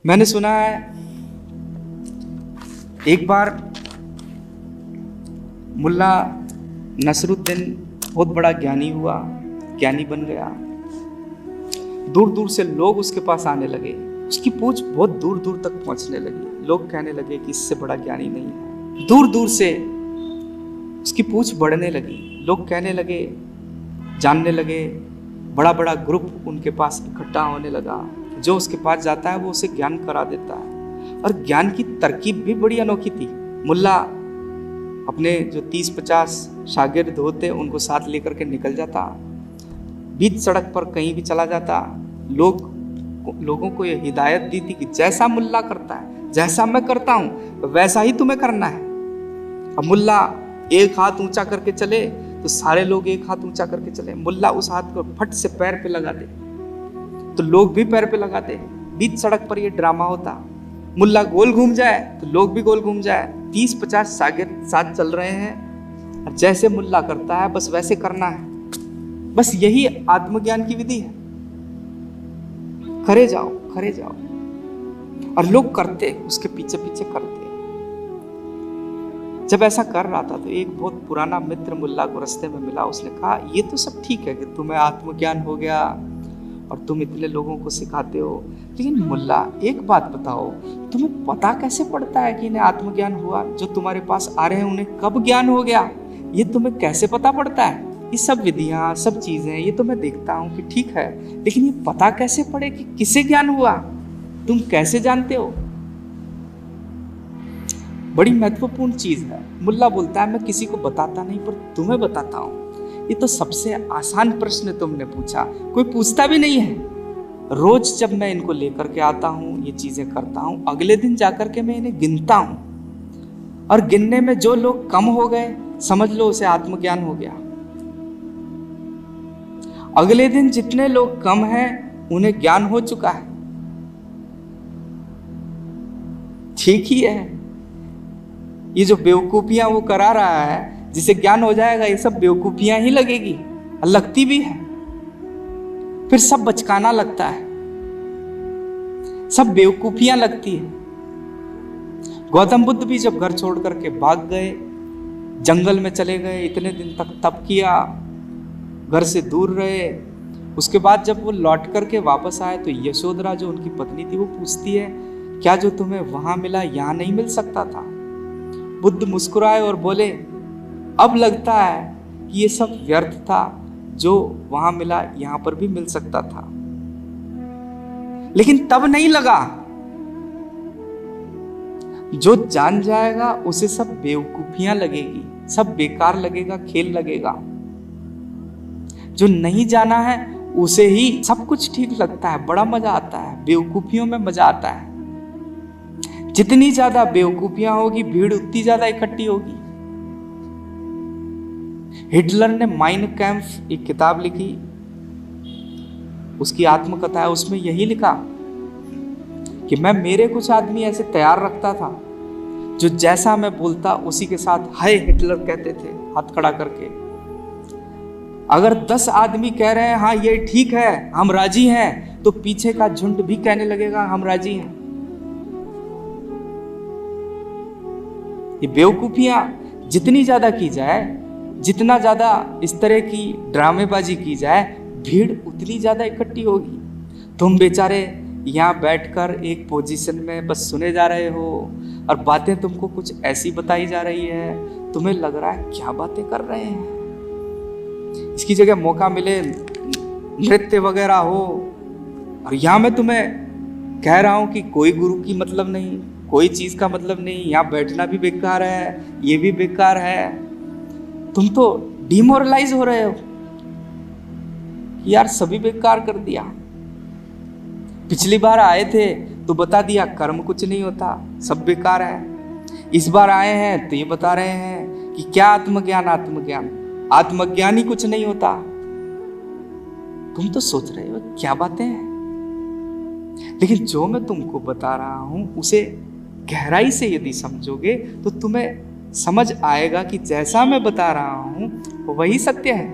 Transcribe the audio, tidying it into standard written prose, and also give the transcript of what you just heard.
मैंने सुना है एक बार मुल्ला नसरुद्दीन बहुत बड़ा ज्ञानी हुआ, ज्ञानी बन गया। दूर दूर से लोग उसके पास आने लगे, उसकी पूछ बहुत दूर दूर तक पहुंचने लगी। लोग कहने लगे कि इससे बड़ा ज्ञानी नहीं है। दूर दूर से उसकी पूछ बढ़ने लगी, लोग कहने लगे, जानने लगे। बड़ा बड़ा ग्रुप उनके पास इकट्ठा होने लगा। जो उसके पास जाता है वो उसे ज्ञान करा देता है। और ज्ञान की तरकीब भी बड़ी अनोखी थी। मुल्ला अपने जो 30-50 शागिर्द होते उनको साथ लेकर के निकल जाता, बीच सड़क पर कहीं भी चला जाता। लोगों को ये हिदायत दी थी कि जैसा मुल्ला करता है, जैसा मैं करता हूं वैसा ही तुम्हें करना है। अब मुल्ला एक हाथ ऊंचा करके चले तो सारे लोग एक हाथ ऊंचा करके चले। मुल्ला उस हाथ को फट से पैर पे लगा दे तो लोग भी पैर पे लगाते। बीच सड़क पर ये ड्रामा होता। मुल्ला गोल घूम जाए तो लोग भी गोल घूम जाए। 30-50 शागिर्द साथ चल रहे हैं और जैसे मुल्ला करता है बस वैसे करना है। बस यही आत्मज्ञान की विधि है। करे जाओ, करे जाओ। और लोग करते, उसके पीछे पीछे करते। जब ऐसा कर रहा था तो एक बहुत पुराना मित्र मुल्ला को रास्ते में मिला। उसने कहा, ये तो सब ठीक है कि तुम्हें आत्मज्ञान हो गया और तुम इतने लोगों को सिखाते हो, लेकिन मुल्ला एक बात बताओ, तुम्हें पता कैसे पड़ता है कि इन्हें आत्मज्ञान हुआ? जो तुम्हारे पास आ रहे हैं उन्हें कब ज्ञान हो गया, ये तुम्हें कैसे पता पड़ता है? ये सब विधियां, सब चीजें, ये तो मैं देखता हूँ कि ठीक है, लेकिन ये पता कैसे पड़े कि किसे ज्ञान हुआ? तुम कैसे जानते हो? बड़ी महत्वपूर्ण चीज है। मुल्ला बोलता है, मैं किसी को बताता नहीं पर तुम्हें बताता हूँ। ये तो सबसे आसान प्रश्न तुमने पूछा, कोई पूछता भी नहीं है। रोज जब मैं इनको लेकर के आता हूँ, ये चीजें करता हूँ, अगले दिन जाकर के मैं इन्हें गिनता हूँ और गिनने में जो लोग कम हो गए समझ लो उसे आत्मज्ञान हो गया। अगले दिन जितने लोग कम हैं उन्हें ज्ञान हो चुका है। ठीक ही है। ये जो बेवकूफियां वो करा रहा है जिसे ज्ञान हो जाएगा, ये सब बेवकूफियां ही लगेगी, लगती भी है। फिर सब बचकाना लगता है, सब बेवकूफियां लगती है। गौतम बुद्ध भी जब घर छोड़ करके भाग गए, जंगल में चले गए, इतने दिन तक तप किया, घर से दूर रहे, उसके बाद जब वो लौट करके वापस आए तो यशोधरा जो उनकी पत्नी थी वो पूछती है, क्या जो तुम्हें वहां मिला यहां नहीं मिल सकता था? बुद्ध मुस्कुराए और बोले, अब लगता है कि ये सब व्यर्थ था, जो वहां मिला यहां पर भी मिल सकता था। लेकिन तब नहीं लगा। जो जान जाएगा उसे सब बेवकूफियां लगेगी, सब बेकार लगेगा, खेल लगेगा। जो नहीं जाना है उसे ही सब कुछ ठीक लगता है, बड़ा मजा आता है, बेवकूफियों में मजा आता है। जितनी ज्यादा बेवकूफियां होगी, भीड़ उतनी ज्यादा इकट्ठी होगी। हिटलर ने माइन कैम्प एक किताब लिखी, उसकी आत्मकथा है, उसमें यही लिखा कि मैं मेरे कुछ आदमी ऐसे तैयार रखता था जो जैसा मैं बोलता उसी के साथ हाय हिटलर कहते थे हाथ खड़ा करके। अगर 10 आदमी कह रहे हैं हाँ ये ठीक है, हम राजी हैं, तो पीछे का झुंड भी कहने लगेगा हम राजी हैं। ये बेवकूफियां जितनी ज्यादा की जाए, जितना ज्यादा इस तरह की ड्रामेबाजी की जाए, भीड़ उतनी ज्यादा इकट्ठी होगी। तुम बेचारे यहाँ बैठकर एक पोजीशन में बस सुने जा रहे हो और बातें तुमको कुछ ऐसी बताई जा रही है, तुम्हें लग रहा है क्या बातें कर रहे हैं। इसकी जगह मौका मिले नृत्य वगैरह हो, और यहाँ मैं तुम्हें कह रहा हूं कि कोई गुरु की मतलब नहीं, कोई चीज का मतलब नहीं, यहाँ बैठना भी बेकार है, ये भी बेकार है। तुम तो डिमोरलाइज हो रहे हो, यार सभी बेकार कर दिया। पिछली बार आए थे तो बता दिया कर्म कुछ नहीं होता, सब बेकार है। इस बार आए हैं तो ये बता रहे हैं कि क्या आत्मज्ञान, आत्मज्ञान, आत्मज्ञान ही कुछ नहीं होता। तुम तो सोच रहे हो क्या बातें हैं, लेकिन जो मैं तुमको बता रहा हूं उसे गहराई से यदि समझोगे तो तुम्हें समझ आएगा कि जैसा मैं बता रहा हूं वही सत्य है।